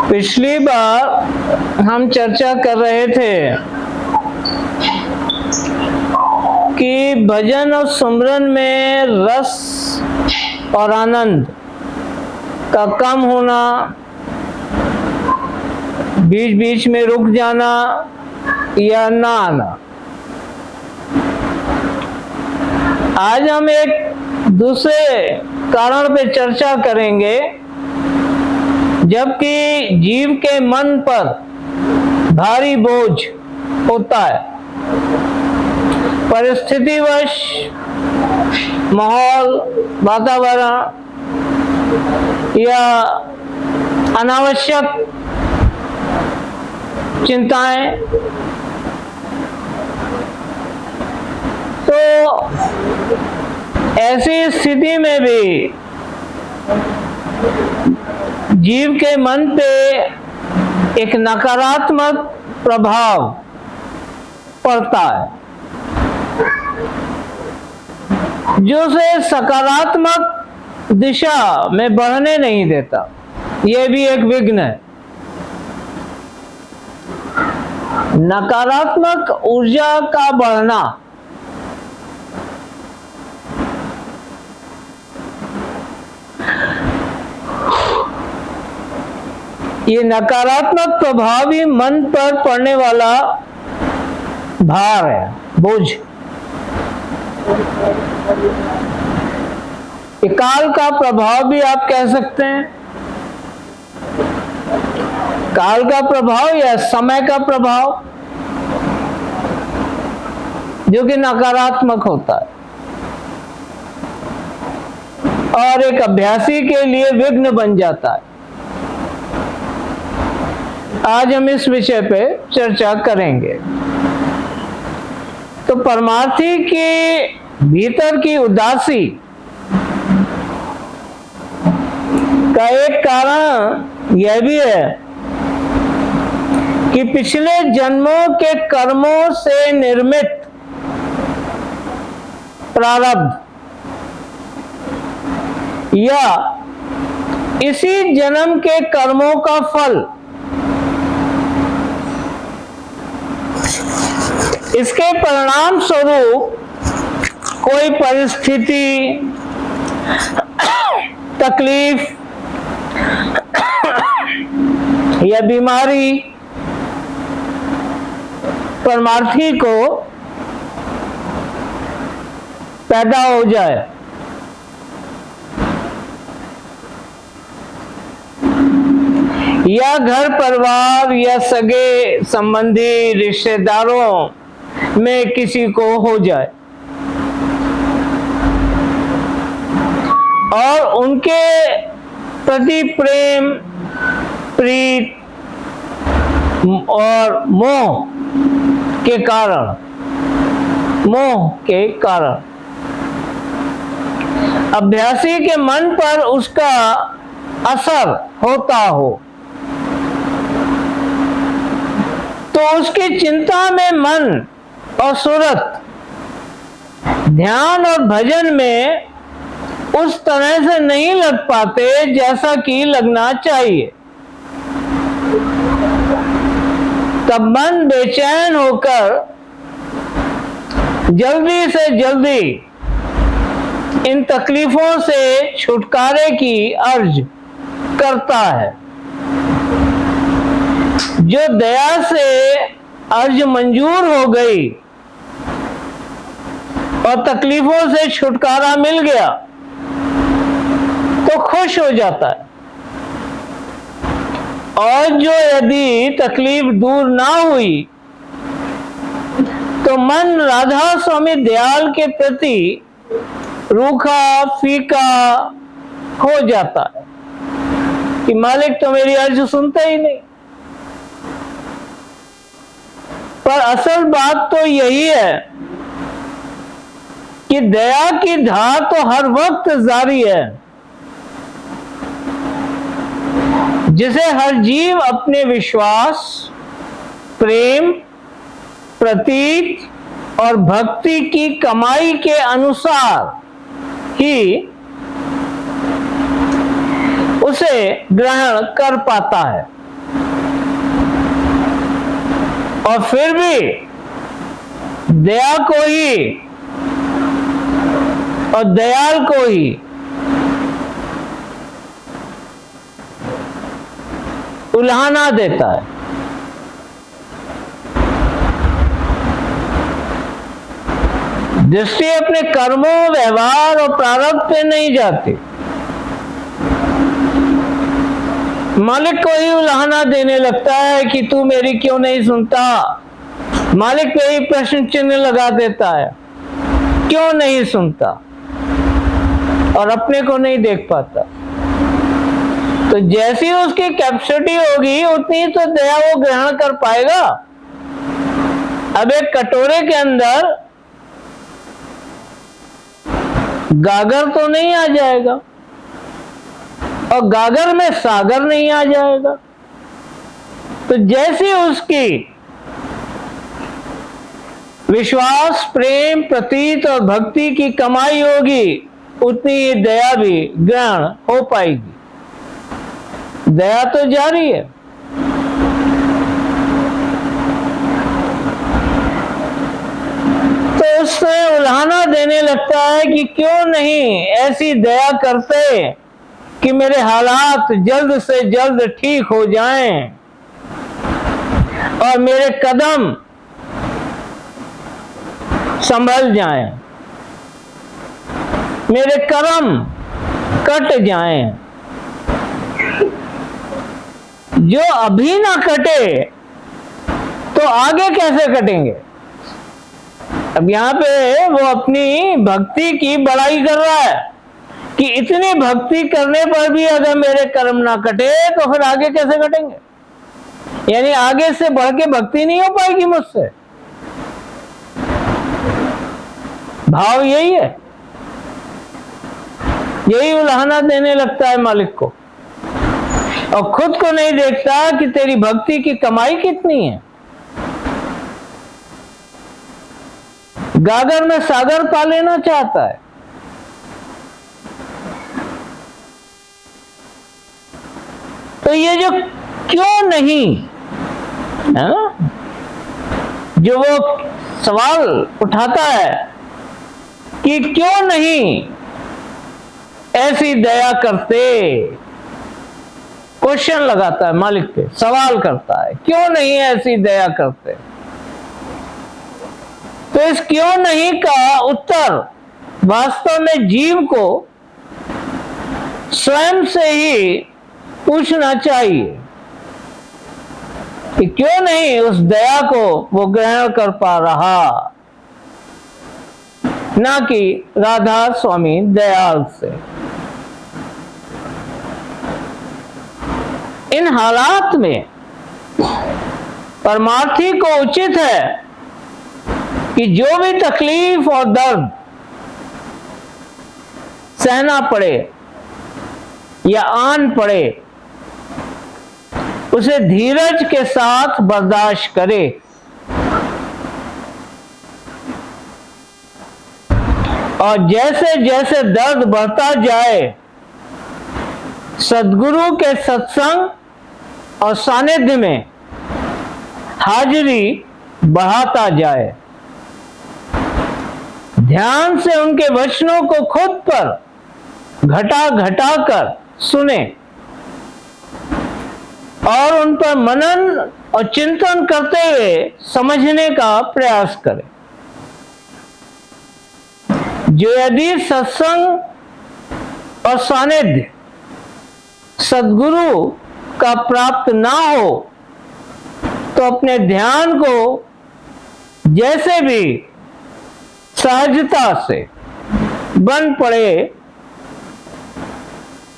पिछली बार हम चर्चा कर रहे थे कि भजन और सुमरन में रस और आनंद का कम होना, बीच बीच में रुक जाना या ना आना। आज हम एक दूसरे कारण पे चर्चा करेंगे, जबकि जीव के मन पर भारी बोझ होता है। परिस्थितिवश, माहौल, वातावरण या अनावश्यक चिंताएं, तो ऐसी स्थिति में भी जीव के मन पे एक नकारात्मक प्रभाव पड़ता है, जो उसे सकारात्मक दिशा में बढ़ने नहीं देता। यह भी एक विघ्न है। नकारात्मक ऊर्जा का बढ़ना ये नकारात्मक प्रभाव ही मन पर पड़ने वाला भार है, बोझ। ये काल का प्रभाव भी आप कह सकते हैं। काल का प्रभाव या समय का प्रभाव, जो कि नकारात्मक होता है और एक अभ्यासी के लिए विघ्न बन जाता है। आज हम इस विषय पे चर्चा करेंगे। तो परमार्थी के भीतर की उदासी का एक कारण यह भी है कि पिछले जन्मों के कर्मों से निर्मित प्रारब्ध या इसी जन्म के कर्मों का फल, इसके परिणाम स्वरूप कोई परिस्थिति, तकलीफ या बीमारी परमार्थी को पैदा हो जाए, या घर परिवार या सगे संबंधी रिश्तेदारों में किसी को हो जाए और उनके प्रति प्रेम, प्रीत और मोह के कारण अभ्यासी के मन पर उसका असर होता हो, तो उसकी चिंता में मन और सूरत, ध्यान और भजन में उस तरह से नहीं लग पाते जैसा कि लगना चाहिए। तब मन बेचैन होकर जल्दी से जल्दी इन तकलीफों से छुटकारे की अर्ज करता है। जो दया से अर्ज मंजूर हो गई और तकलीफों से छुटकारा मिल गया तो खुश हो जाता है, और जो यदि तकलीफ दूर ना हुई तो मन राधा स्वामी दयाल के प्रति रूखा फीका हो जाता है कि मालिक तो मेरी अर्ज सुनता ही नहीं। पर असल बात तो यही है कि दया की धार तो हर वक्त जारी है, जिसे हर जीव अपने विश्वास, प्रेम, प्रतीत और भक्ति की कमाई के अनुसार ही उसे ग्रहण कर पाता है। और फिर भी दया को ही और दयाल को ही उल्हाना देता है। दृष्टि अपने कर्मों, व्यवहार और प्रारब्ध पे नहीं जाती, मालिक को ही उल्हाना देने लगता है कि तू मेरी क्यों नहीं सुनता। मालिक पे ही प्रश्न चिन्ह लगा देता है, क्यों नहीं सुनता, और अपने को नहीं देख पाता। तो जैसी उसकी कैपेसिटी होगी उतनी तो दया वो ग्रहण कर पाएगा। अब एक कटोरे के अंदर गागर तो नहीं आ जाएगा, और गागर में सागर नहीं आ जाएगा। तो जैसी उसकी विश्वास, प्रेम, प्रतीत और भक्ति की कमाई होगी, उतनी ही दया भी ग्रहण हो पाएगी। दया तो जारी है। तो उससे उल्हाना देने लगता है कि क्यों नहीं ऐसी दया करते कि मेरे हालात जल्द से जल्द ठीक हो जाएं और मेरे कदम संभल जाएं, मेरे कर्म कट जाएं। जो अभी ना कटे तो आगे कैसे कटेंगे। अब यहाँ पे वो अपनी भक्ति की बड़ाई कर रहा है कि इतनी भक्ति करने पर भी अगर मेरे कर्म ना कटे तो फिर आगे कैसे कटेंगे। यानी आगे से बढ़ के भक्ति नहीं हो पाएगी मुझसे। भाव यही है, यही उल्हाना देने लगता है मालिक को, और खुद को नहीं देखता कि तेरी भक्ति की कमाई कितनी है। गागर में सागर पा लेना चाहता है। तो ये जो क्यों नहीं है ना, जो वो सवाल उठाता है कि क्यों नहीं ऐसी दया करते, क्वेश्चन लगाता है मालिक पे, सवाल करता है क्यों नहीं ऐसी दया करते। तो इस क्यों नहीं का उत्तर वास्तव में जीव को स्वयं से ही पूछना चाहिए कि क्यों नहीं उस दया को वो ग्रहण कर पा रहा, ना कि राधा स्वामी दयाल से। इन हालात में परमार्थी को उचित है कि जो भी तकलीफ और दर्द सहना पड़े या आन पड़े, उसे धीरज के साथ बर्दाश्त करे। और जैसे जैसे दर्द बढ़ता जाए, सद्गुरु के सत्संग और सानिध्य में हाजिरी बढ़ाता जाए। ध्यान से उनके वचनों को खुद पर घटा घटा कर सुने और उन पर मनन और चिंतन करते हुए समझने का प्रयास करें। जो यदि सत्संग और सानिध्य सद्गुरु का प्राप्त ना हो तो अपने ध्यान को जैसे भी सहजता से बन पड़े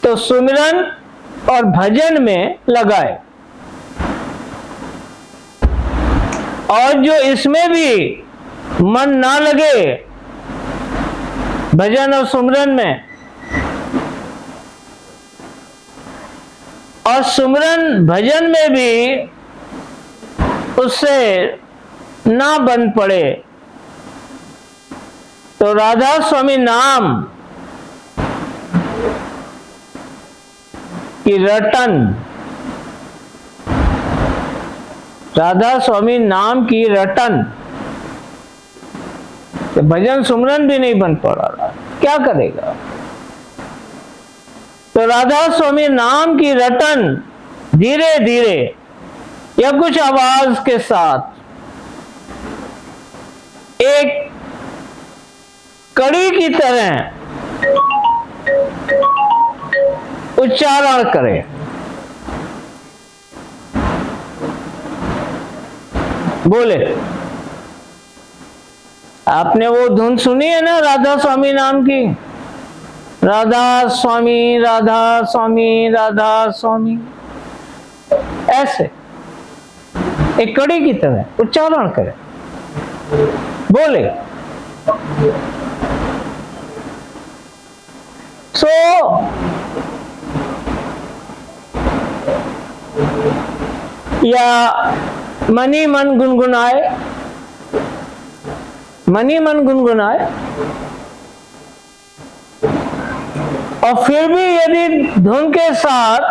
तो सुमिरन और भजन में लगाए। और जो इसमें भी मन ना लगे भजन और सुमिरन में, और सुमिरन भजन में भी उससे ना बन पड़े तो राधा स्वामी नाम की रटन, राधा स्वामी नाम की रटन, तो भजन सुमरन भी नहीं बन पा रहा, क्या करेगा? तो राधा स्वामी नाम की रटन धीरे धीरे या कुछ आवाज के साथ एक कड़ी की तरह उच्चारण करें। बोले, आपने वो धुन सुनी है ना राधा स्वामी नाम की, राधा स्वामी राधा स्वामी राधा स्वामी, ऐसे एक कड़ी की तरह उच्चारण करें। बोले, सो या मनी मन गुनगुनाए, मनी मन गुनगुनाए, और फिर भी यदि धुन के साथ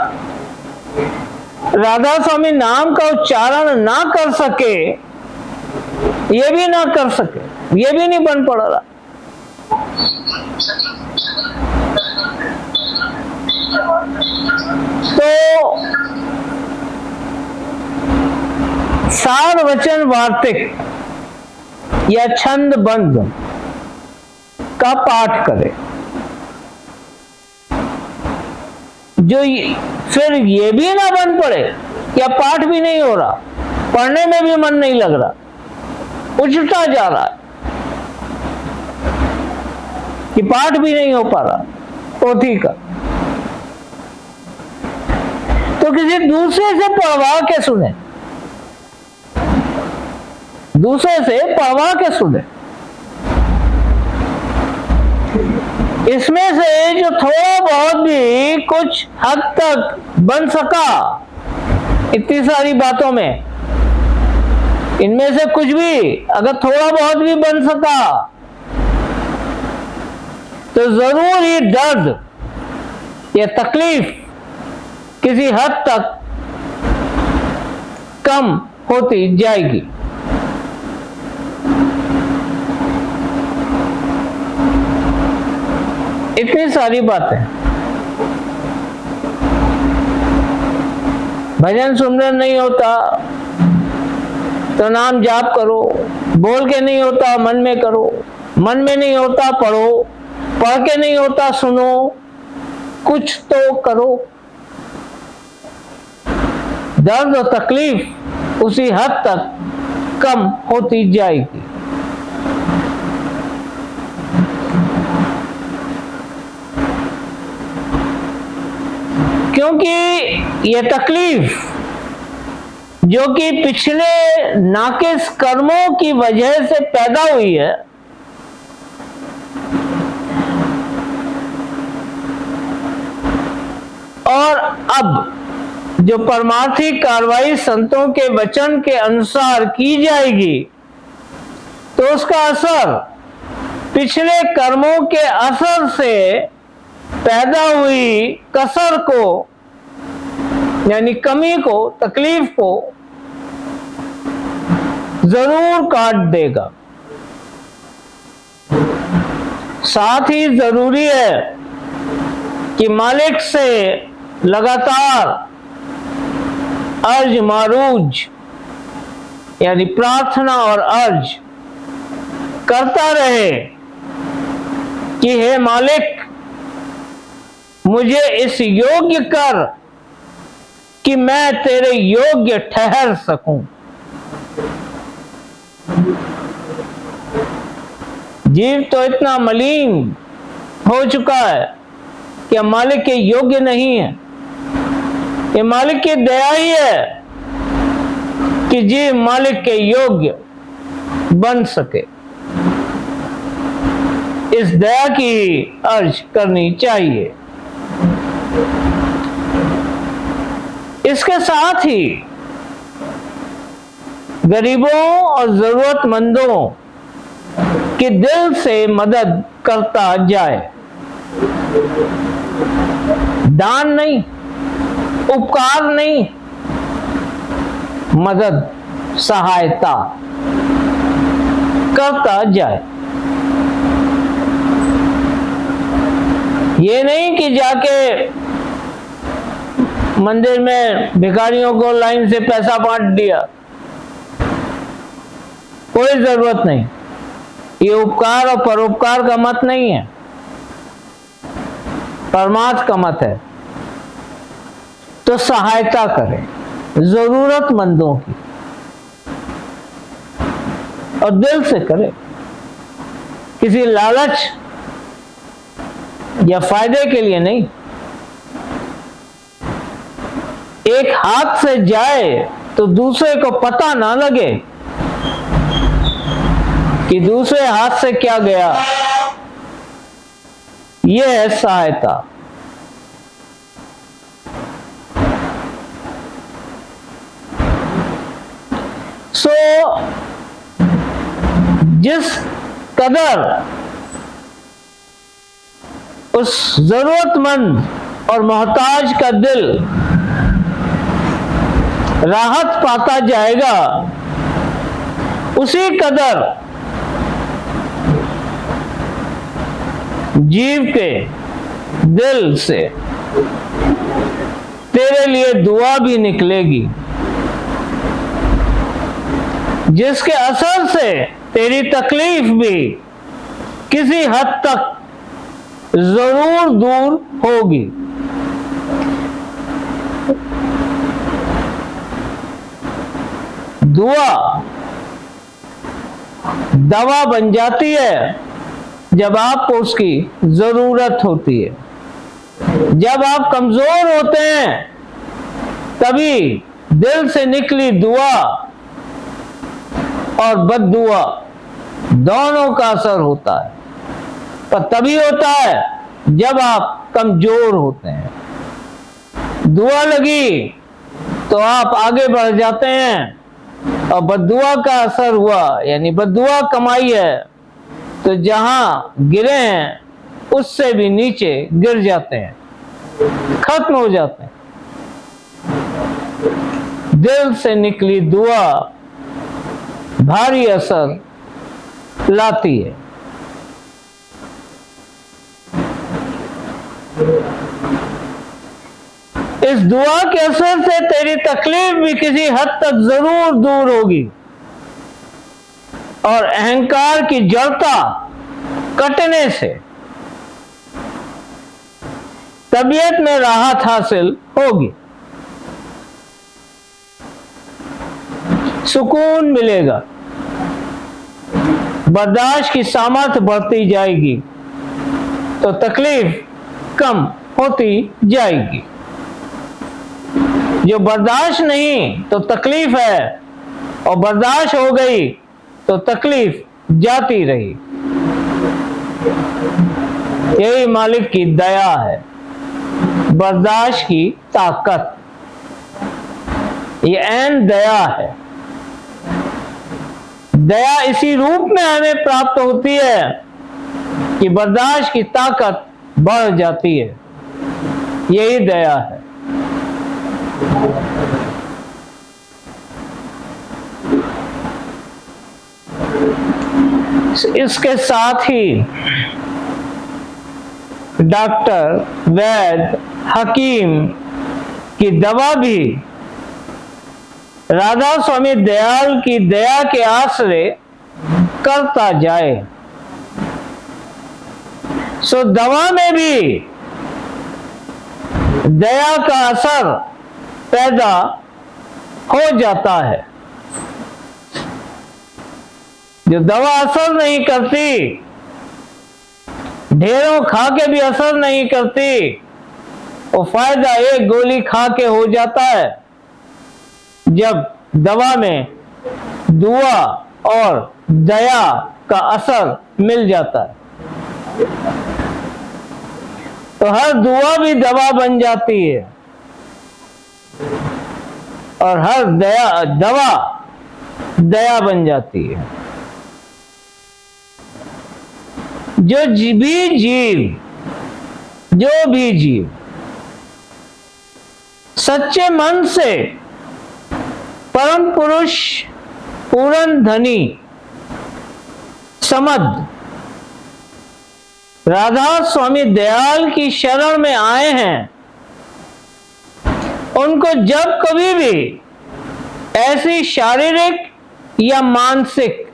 राधा स्वामी नाम का उच्चारण ना कर सके, ये भी ना कर सके, ये भी नहीं बन पड़ रहा, तो सार वचन वार्तिक या छंद बंद का पाठ करें। जो फिर ये भी ना बन पड़े या पाठ भी नहीं हो रहा, पढ़ने में भी मन नहीं लग रहा, उछता जा रहा है कि पाठ भी नहीं हो पा रहा पोथी का, तो किसी दूसरे से पढ़वा के सुने, दूसरे से पढ़वा के सुने। इसमें से जो थोड़ा बहुत भी कुछ हद तक बन सका, इतनी सारी बातों में इनमें से कुछ भी अगर थोड़ा बहुत भी बन सका, तो जरूर ही दर्द या तकलीफ किसी हद तक कम होती जाएगी। इतनी सारी बातें, भजन सुमरन नहीं होता तो नाम जाप करो, बोल के नहीं होता मन में करो, मन में नहीं होता पढ़ो, पढ़ के नहीं होता सुनो, कुछ तो करो। दर्द और तकलीफ उसी हद तक कम होती जाएगी। क्योंकि ये तकलीफ जो कि पिछले नाकिस कर्मों की वजह से पैदा हुई है, और अब जो परमार्थी कार्रवाई संतों के वचन के अनुसार की जाएगी, तो उसका असर पिछले कर्मों के असर से पैदा हुई कसर को, यानी कमी को, तकलीफ को जरूर काट देगा। साथ ही जरूरी है कि मालिक से लगातार अर्ज मारूज, यानी प्रार्थना और अर्ज करता रहे कि हे मालिक, मुझे इस योग्य कर कि मैं तेरे योग्य ठहर सकूं। जीव तो इतना मलिन हो चुका है कि मालिक के योग्य नहीं है। ये मालिक की दया ही है कि जीव मालिक के योग्य बन सके। इस दया की अर्ज करनी चाहिए। इसके साथ ही गरीबों और जरूरतमंदों की दिल से मदद करता जाए। दान नहीं, उपकार नहीं, मदद, सहायता करता जाए। ये नहीं कि जाके मंदिर में भिखारियों को लाइन से पैसा बांट दिया, कोई जरूरत नहीं। ये उपकार और परोपकार का मत नहीं है, परमार्थ का मत है। तो सहायता करें जरूरतमंदों की, और दिल से करें, किसी लालच या फायदे के लिए नहीं। एक हाथ से जाए तो दूसरे को पता ना लगे कि दूसरे हाथ से क्या गया। यह है सहायता। सो जिस कदर उस जरूरतमंद और मोहताज का दिल राहत पाता जाएगा, उसी कदर जीव के दिल से तेरे लिए दुआ भी निकलेगी, जिसके असर से तेरी तकलीफ भी किसी हद तक जरूर दूर होगी। दुआ दवा बन जाती है जब आपको उसकी जरूरत होती है। जब आप कमजोर होते हैं तभी दिल से निकली दुआ और बद्दुआ दोनों का असर होता है, पर तभी होता है जब आप कमजोर होते हैं। दुआ लगी तो आप आगे बढ़ जाते हैं, और बद्दुआ का असर हुआ यानी बद्दुआ कमाई है तो जहां गिरे हैं उससे भी नीचे गिर जाते हैं, खत्म हो जाते हैं। दिल से निकली दुआ भारी असर लाती है। इस दुआ के असर से तेरी तकलीफ भी किसी हद तक जरूर दूर होगी, और अहंकार की जड़ता कटने से तबीयत में राहत हासिल होगी, सुकून मिलेगा, बर्दाश्त की सामर्थ्य बढ़ती जाएगी, तो तकलीफ कम होती जाएगी। जो बर्दाश्त नहीं तो तकलीफ है, और बर्दाश्त हो गई तो तकलीफ जाती रही। यही मालिक की दया है, बर्दाश्त की ताकत, ये ऐन दया है। दया इसी रूप में हमें प्राप्त होती है कि बर्दाश्त की ताकत बढ़ जाती है। यही दया है। इसके साथ ही डॉक्टर, वैद्य, हकीम की दवा भी राधा स्वामी दयाल की दया के आश्रय करता जाए। सो दवा में भी दया का असर पैदा हो जाता है। जो दवा असर नहीं करती, ढेरों खा के भी असर नहीं करती, वो फायदा एक गोली खा के हो जाता है। जब दवा में दुआ और दया का असर मिल जाता है तो हर दुआ भी दवा बन जाती है, और हर दवा दया बन जाती है। जो भी जीव सच्चे मन से परम पुरुष पूरन धनी समद राधा स्वामी दयाल की शरण में आए हैं, उनको जब कभी भी ऐसी शारीरिक या मानसिक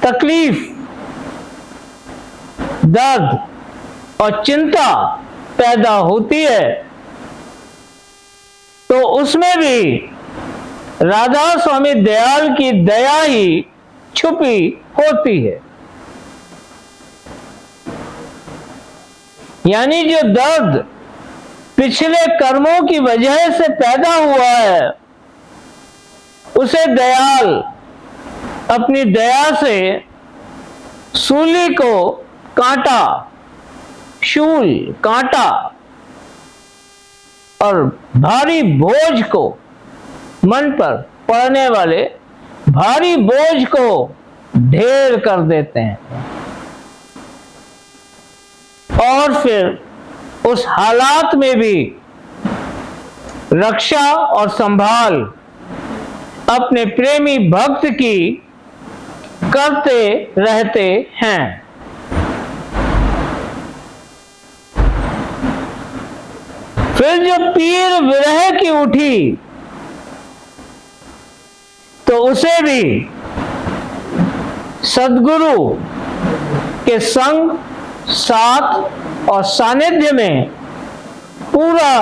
तकलीफ, दर्द और चिंता पैदा होती है, तो उसमें भी राधा स्वामी दयाल की दया ही छुपी होती है। यानी जो दर्द पिछले कर्मों की वजह से पैदा हुआ है, उसे दयाल अपनी दया से शूल कांटा और भारी बोझ को, मन पर पड़ने वाले भारी बोझ को ढेर कर देते हैं और फिर उस हालात में भी रक्षा और संभाल अपने प्रेमी भक्त की करते रहते हैं। फिर जब पीर विरह की उठी तो उसे भी सद्गुरु के संग, साथ और सानिध्य में पूरा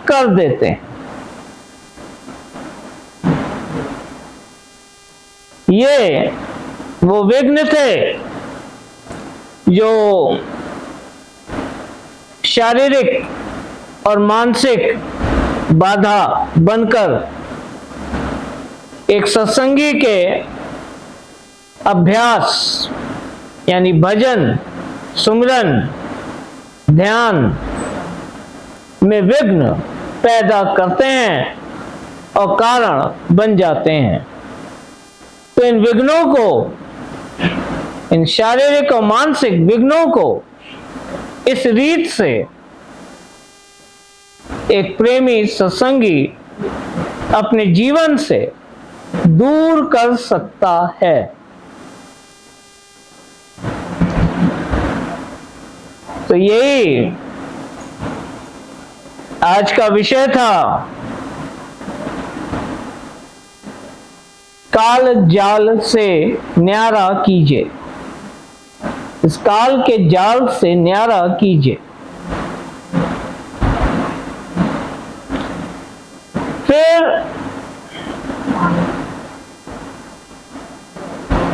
कर देते हैं। ये वो विघ्न थे जो शारीरिक और मानसिक बाधा बनकर एक सत्संगी के अभ्यास यानी भजन, सुमिरन, ध्यान में विघ्न पैदा करते हैं और कारण बन जाते हैं। तो इन विघ्नों को, इन शारीरिक और मानसिक विघ्नों को इस रीत से एक प्रेमी सत्संगी अपने जीवन से दूर कर सकता है। तो यही आज का विषय था, काल जाल से न्यारा कीजिए, इस काल के जाल से न्यारा कीजिए। फिर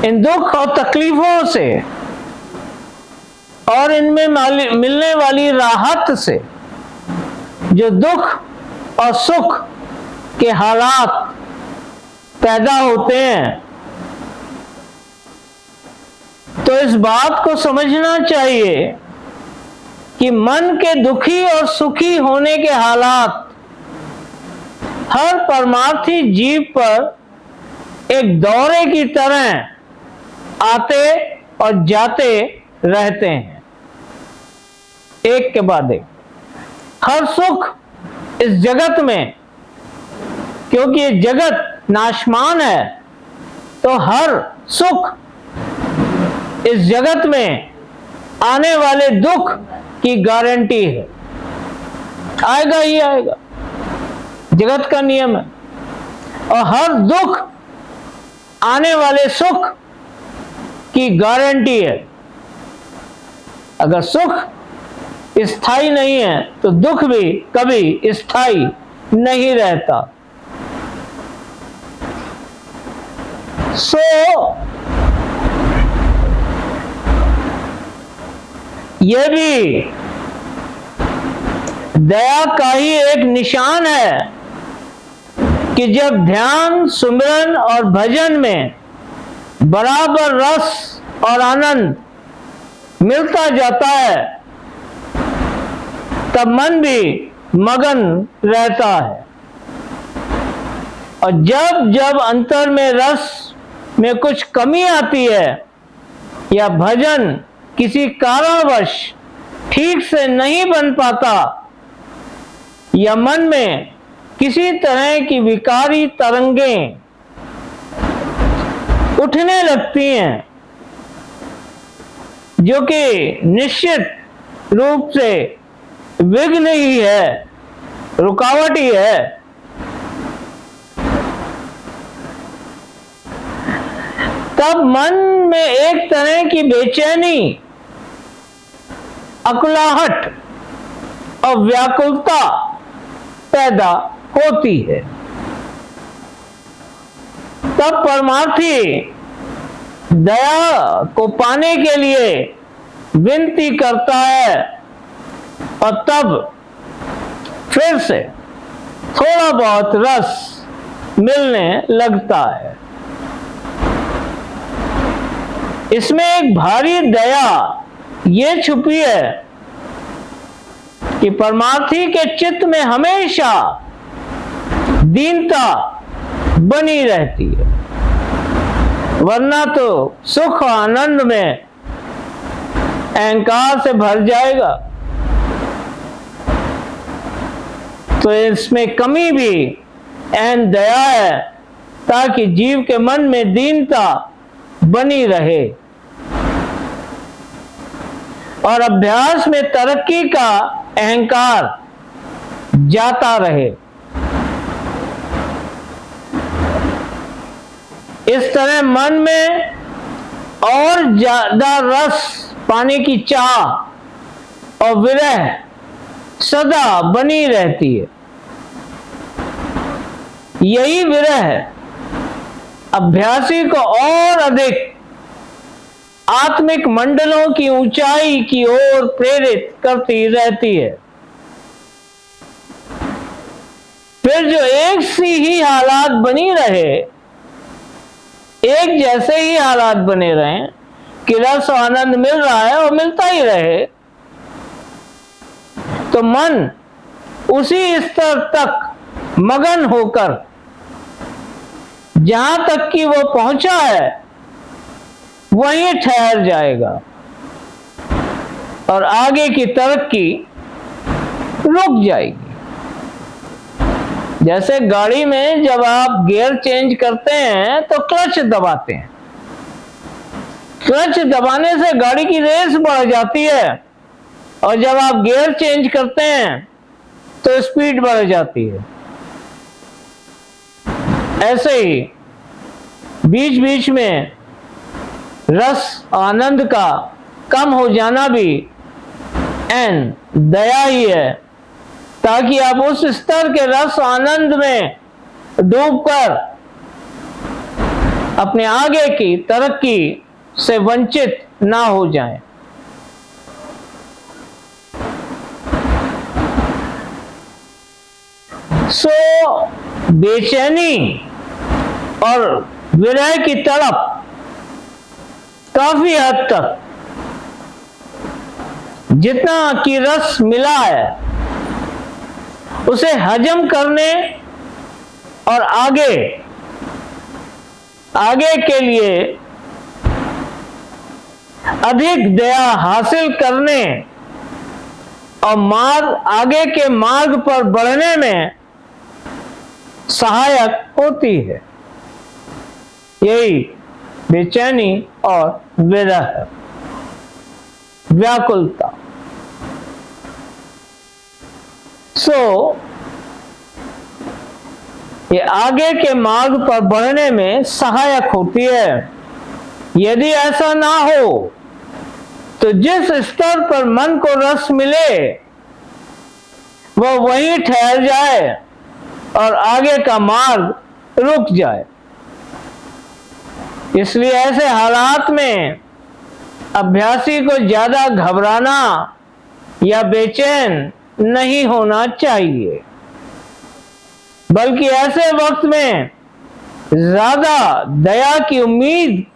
इन दुख और तकलीफों से और इनमें मिलने वाली राहत से जो दुख और सुख के हालात पैदा होते हैं, तो इस बात को समझना चाहिए कि मन के दुखी और सुखी होने के हालात हर परमार्थी जीव पर एक दौरे की तरह आते और जाते रहते हैं, एक के बाद एक। हर सुख इस जगत में, क्योंकि ये जगत नाशमान है, तो हर सुख इस जगत में आने वाले दुख की गारंटी है, आएगा ही आएगा, जगत का नियम है। और हर दुख आने वाले सुख की गारंटी है। अगर सुख स्थायी नहीं है तो दुख भी कभी स्थायी नहीं रहता। यह भी दया का ही एक निशान है कि जब ध्यान, सुमिरन और भजन में बराबर रस और आनंद मिलता जाता है, तब मन भी मगन रहता है। और जब जब अंतर में रस में कुछ कमी आती है या भजन किसी कारणवश ठीक से नहीं बन पाता या मन में किसी तरह की विकारी तरंगें उठने लगती हैं, जो कि निश्चित रूप से विघ्न ही है, रुकावट ही है, तब मन में एक तरह की बेचैनी, अकुलाहट और व्याकुलता पैदा होती है। तब परमार्थी दया को पाने के लिए विनती करता है और तब फिर से थोड़ा बहुत रस मिलने लगता है। इसमें एक भारी दया ये छुपी है कि परमार्थी के चित्त में हमेशा दीनता बनी रहती है, वरना तो सुख आनंद में अहंकार से भर जाएगा। तो इसमें कमी भी एन दया है, ताकि जीव के मन में दीनता बनी रहे और अभ्यास में तरक्की का अहंकार जाता रहे। इस तरह मन में और ज्यादा रस पाने की चाह और विरह सदा बनी रहती है। यही विरह अभ्यासी को और अधिक आत्मिक मंडलों की ऊंचाई की ओर प्रेरित करती रहती है। फिर जो एक सी ही हालात बनी रहे, एक जैसे ही हालात बने रहें कि रस आनंद मिल रहा है और मिलता ही रहे, तो मन उसी स्तर तक मगन होकर जहां तक कि वो पहुंचा है वहीं ठहर जाएगा और आगे की तरक्की रुक जाएगी। जैसे गाड़ी में जब आप गियर चेंज करते हैं तो क्लच दबाते हैं, क्लच दबाने से गाड़ी की रेस बढ़ जाती है और जब आप गियर चेंज करते हैं तो स्पीड बढ़ जाती है। ऐसे ही बीच बीच में रस आनंद का कम हो जाना भी एन दया ही है, ताकि आप उस स्तर के रस आनंद में डूबकर अपने आगे की तरक्की से वंचित ना हो जाएं। बेचैनी और विरह की तड़प काफी हद तक जितना कि रस मिला है उसे हजम करने और आगे के लिए अधिक दया हासिल करने और आगे के मार्ग पर बढ़ने में सहायक होती है। यही बेचैनी और विरह, व्याकुलता। ये आगे के मार्ग पर बढ़ने में सहायक होती है। यदि ऐसा ना हो तो जिस स्तर पर मन को रस मिले वह वहीं ठहर जाए और आगे का मार्ग रुक जाए। इसलिए ऐसे हालात में अभ्यासी को ज्यादा घबराना या बेचैन नहीं होना चाहिए, बल्कि ऐसे वक्त में ज्यादा दया की उम्मीद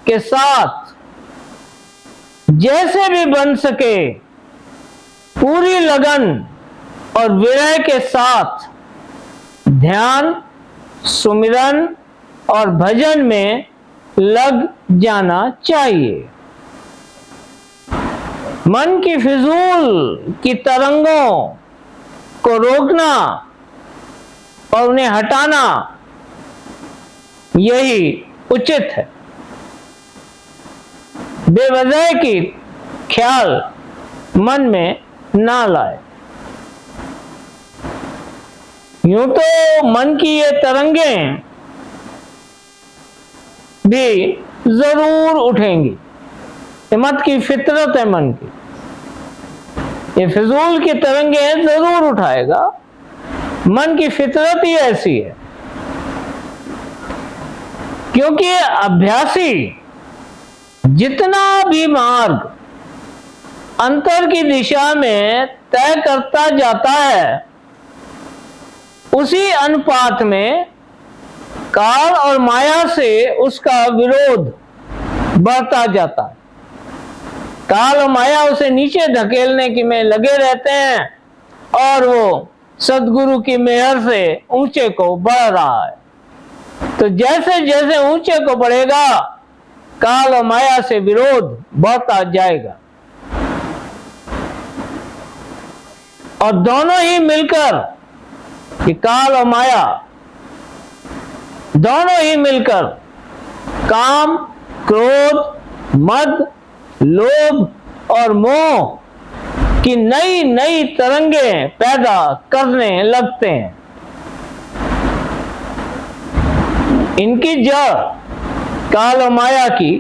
के साथ जैसे भी बन सके पूरी लगन और विरह के साथ ध्यान, सुमिरन और भजन में लग जाना चाहिए। मन की फिजूल की तरंगों को रोकना और उन्हें हटाना यही उचित है। बेवजह की ख्याल मन में ना लाए। यूं तो मन की ये तरंगें भी जरूर उठेंगी, हिम्मत की फितरत है मन की, ये फिजूल की तरंगें जरूर उठाएगा, मन की फितरत ही ऐसी है। क्योंकि अभ्यासी जितना भी मार्ग अंतर की दिशा में तय करता जाता है, उसी अनुपात में काल और माया से उसका विरोध बढ़ता जाता है। काल और माया उसे नीचे धकेलने की में लगे रहते हैं और वो सद्गुरु की मेहर से ऊंचे को बढ़ रहा है। तो जैसे जैसे ऊंचे को बढ़ेगा, काल और माया से विरोध बढ़ता जाएगा और दोनों ही मिलकर, कि काल और माया दोनों ही मिलकर काम, क्रोध, मद, लोभ और मोह की नई नई तरंगें पैदा करने लगते हैं। इनकी जड़ काल और माया की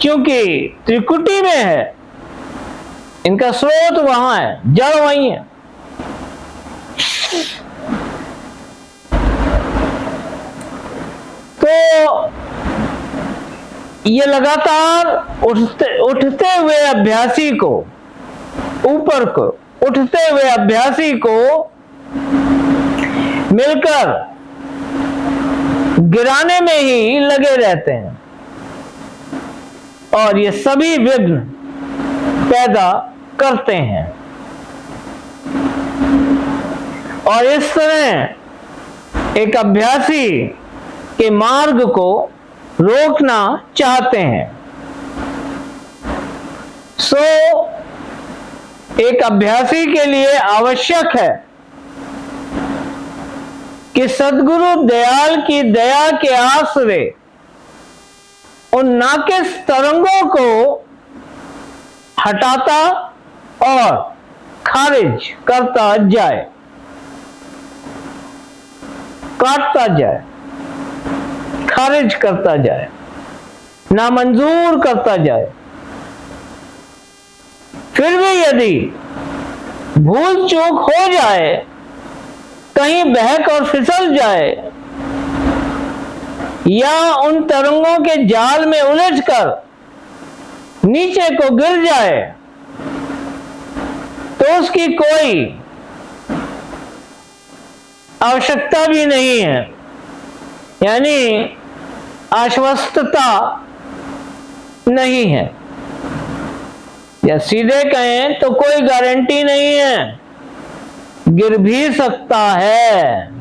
क्योंकि त्रिकुटी में है, इनका स्रोत वहां है, जड़ वहीं है। तो ये लगातार उठते हुए अभ्यासी को, ऊपर को उठते हुए अभ्यासी को मिलकर गिराने में ही लगे रहते हैं और ये सभी विघ्न पैदा करते हैं। और इस तरह एक अभ्यासी के मार्ग को रोकना चाहते हैं। सो एक अभ्यासी के लिए आवश्यक है कि सद्गुरु दयाल की दया के आश्रय उन नाकिस तरंगों को हटाता और खारिज करता जाए, काटता जाए, खारिज करता जाए, नामंजूर करता जाए। फिर भी यदि भूल चूक हो जाए, कहीं बहक और फिसल जाए या उन तरंगों के जाल में उलझकर नीचे को गिर जाए, तो उसकी कोई आवश्यकता भी नहीं है, यानी आश्वस्तता नहीं है, या सीधे कहें तो कोई गारंटी नहीं है, गिर भी सकता है,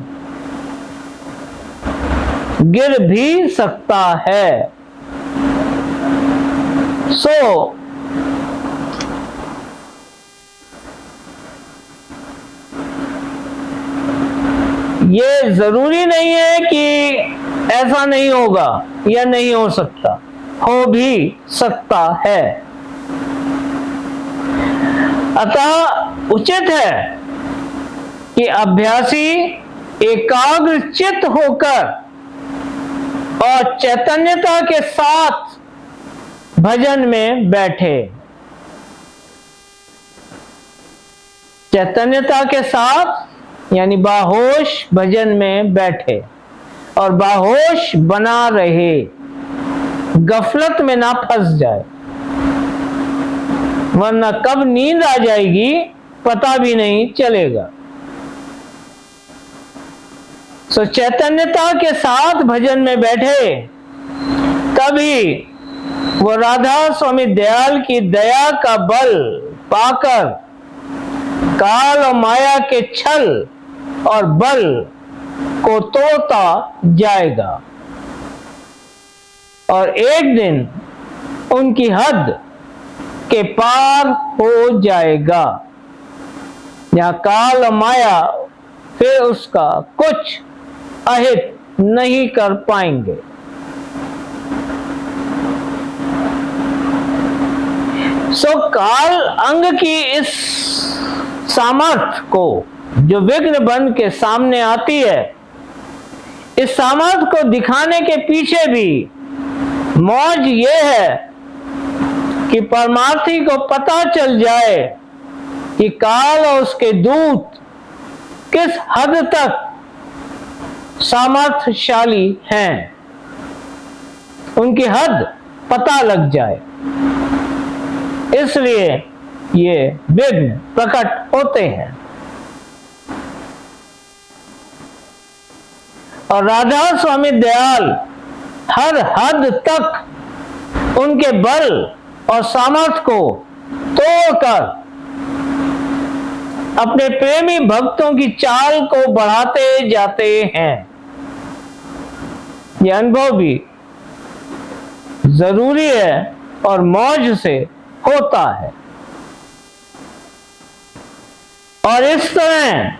गिर भी सकता है। सो ये जरूरी नहीं है कि ऐसा नहीं होगा या नहीं हो सकता, हो भी सकता है। अतः उचित है कि अभ्यासी एकाग्र चित्त होकर और चैतन्यता के साथ भजन में बैठे, चैतन्यता के साथ यानी बाहोश भजन में बैठे और बाहोश बना रहे, गफलत में ना फंस जाए, वरना कब नींद आ जाएगी पता भी नहीं चलेगा। सो चैतन्यता के साथ भजन में बैठे, तभी वो राधा स्वामी दयाल की दया का बल पाकर काल और माया के छल और बल को तोड़ता जाएगा और एक दिन उनकी हद के पार हो जाएगा। यहाँ काल और माया फिर उसका कुछ अहित नहीं कर पाएंगे। सो काल अंग की इस सामर्थ्य को जो विघ्न बन के सामने आती है, इस सामर्थ्य को दिखाने के पीछे भी मौज ये है कि परमार्थी को पता चल जाए कि काल और उसके दूत किस हद तक सामर्थ्यशाली हैं, उनकी हद पता लग जाए, इसलिए ये विघ्न प्रकट होते हैं। और राधा स्वामी दयाल हर हद तक उनके बल और सामर्थ्य को तोड़कर अपने प्रेमी भक्तों की चाल को बढ़ाते जाते हैं। यह अनुभव भी जरूरी है और मौज से होता है। और इस तरह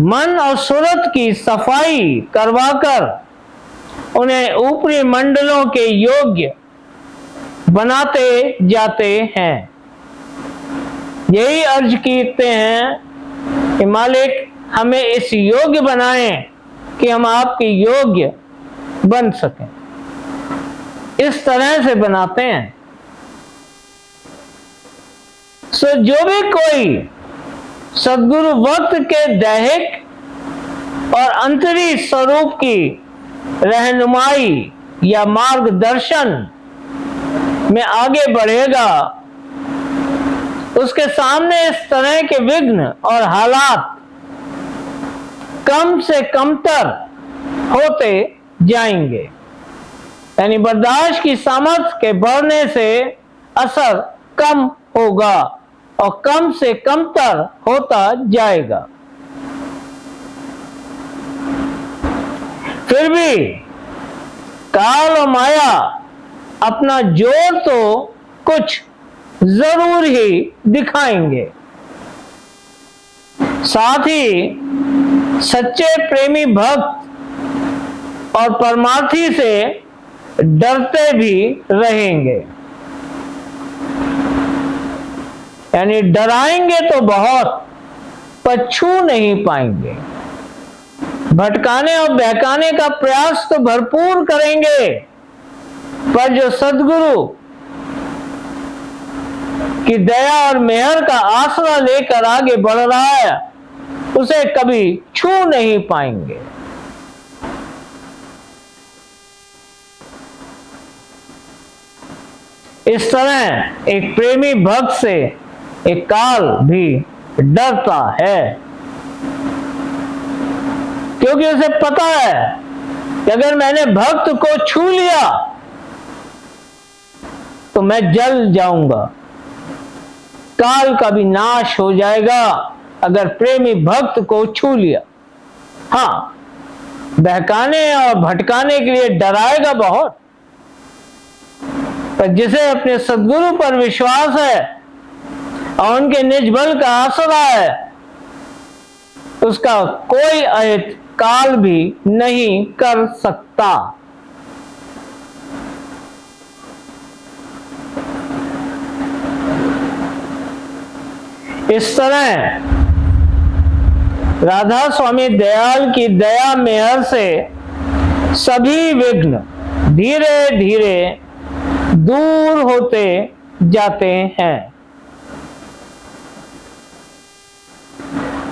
मन और सूरत की सफाई करवाकर उन्हें ऊपरी मंडलों के योग्य बनाते जाते हैं। यही अर्ज करते हैं कि मालिक हमें इस योग्य बनाएं कि हम आपके योग्य बन सकें। इस तरह से बनाते हैं। सो जो भी कोई सद्गुरु वक्त के दैहिक और अंतरी स्वरूप की रहनुमाई या मार्गदर्शन में आगे बढ़ेगा, उसके सामने इस तरह के विघ्न और हालात कम से कमतर होते जाएंगे। यानी बर्दाश्त की सामर्थ्य के बढ़ने से असर कम होगा और कम से कमतर होता जाएगा। फिर भी काल और माया अपना जोर तो कुछ जरूर ही दिखाएंगे। साथ ही सच्चे प्रेमी भक्त और परमार्थी से डरते भी रहेंगे। यानी डराएंगे तो बहुत, पर छू नहीं पाएंगे। भटकाने और बहकाने का प्रयास तो भरपूर करेंगे, पर जो सद्गुरु की दया और मेहर का आसरा लेकर आगे बढ़ रहा है, उसे कभी छू नहीं पाएंगे। इस तरह एक प्रेमी भक्त से एक काल भी डरता है, क्योंकि उसे पता है कि अगर मैंने भक्त को छू लिया तो मैं जल जाऊंगा, काल का भी नाश हो जाएगा अगर प्रेमी भक्त को छू लिया। हाँ, बहकाने और भटकाने के लिए डराएगा बहुत, पर जिसे अपने सद्गुरु पर विश्वास है और उनके निज बल का आसरा है, उसका कोई अहित काल भी नहीं कर सकता। इस तरह राधा स्वामी दयाल की दया मेहर से सभी विघ्न धीरे धीरे दूर होते जाते हैं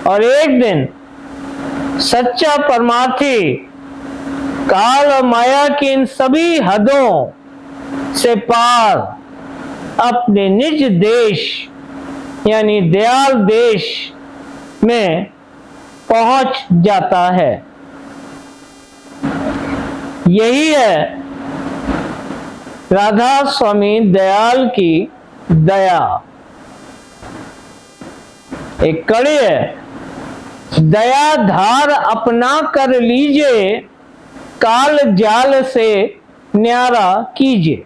और एक दिन सच्चा परमार्थी काल और माया की इन सभी हदों से पार अपने निज देश यानी दयाल देश में पहुंच जाता है। यही है राधा स्वामी दयाल की दया। एक कड़ी है, दया धार अपना कर लीजिए, काल जाल से न्यारा कीजिए।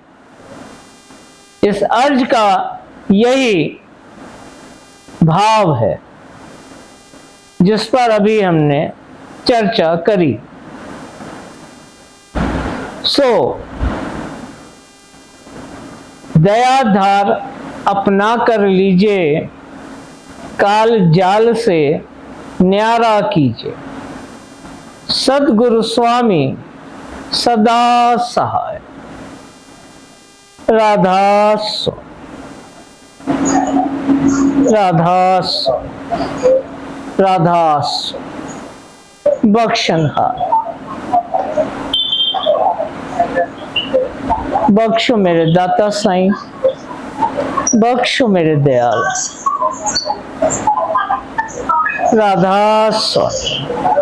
इस अर्ज का यही भाव है जिस पर अभी हमने चर्चा करी। सो दयाधार अपना कर लीजिए, काल जाल से न्यारा कीजिए। सद्गुरु स्वामी सदा सहाय। राधा स्वामी, राधा स्वामी, राधा स्वामी। बख्शनहार, बख्शो मेरे दाता साईं, बख्शो मेरे दयाल। राधा स्वामी।